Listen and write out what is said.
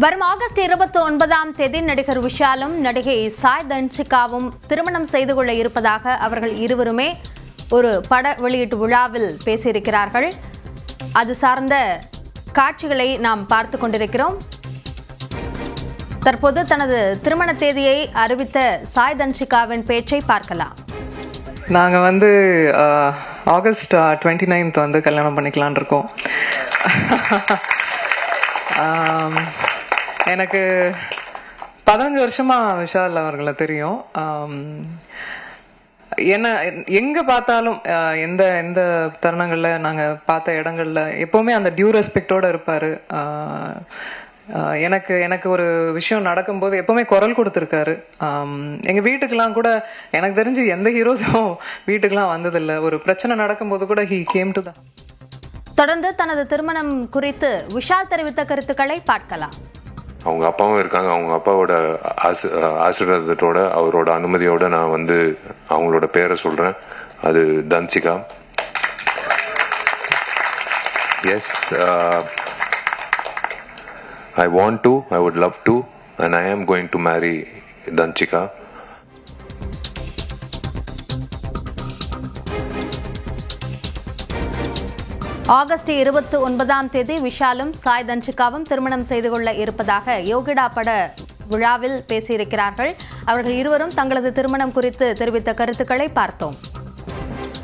வரும் ஆகஸ்ட் 29ஆம் தேதி நடிகர் விஷாலும் நடிகை சாய் தன்சிகாவும் திருமணம் செய்து கொள்ள இருப்பதாக அவர்கள் இருவருமே ஒரு பட வெளியீட்டு விழாவில் பேசியிருக்கிறார்கள். அது சார்ந்த காட்சிகளை நாம் பார்த்து கொண்டிருக்கிறோம். தற்போது தனது திருமண தேதியை அறிவித்த சாய் தன்சிகாவின் பேச்சை பார்க்கலாம். நாங்க ஆகஸ்ட் 29th கல்யாணம் பண்ணிக்கலான் இருக்கோம். எனக்கு 15 வருஷமா விஷால் அவர்களை தெரியும். என்ன எங்க பார்த்தாலும் எந்த எந்த தருணங்கள்ல நாங்க பார்த்த இடங்கள்ல எப்பவுமே அந்த டியூ ரெஸ்பெக்டோட இருப்பாரு. எனக்கு எனக்கு ஒரு விஷயம் நடக்கும்போது எப்பவுமே குரல் கொடுத்துருக்காரு. எங்க வீட்டுக்கெல்லாம் கூட எனக்கு தெரிஞ்சு எந்த ஹீரோஸும் வீட்டுக்கெல்லாம் வந்ததில்லை. ஒரு பிரச்சனை நடக்கும்போது கூட he came to the. தொடர்ந்து தனது திருமணம் குறித்து விஷால் தெரிவித்த கருத்துக்களை பார்க்கலாம். அவங்க அப்பாவும் இருக்காங்க. அவங்க அப்பாவோட ஆசீர்வாதத்தோட அவரோட அனுமதியோட நான் அவங்களோட பேரை சொல்றேன். அது Dhanshika. Yes, I want to, I would love to, and I am going to marry Danchika. August 29ஆம் தேதி விஷாலும் சாய் தன்சிகாவும் திருமணம் செய்து கொள்ள இருப்பதாக யோகிடா பட விழாவில் பேசியிருக்கிறார்கள். அவர்கள் இருவரும் தங்களது திருமணம் குறித்து தெரிவித்த கருத்துக்களை பார்த்தோம்.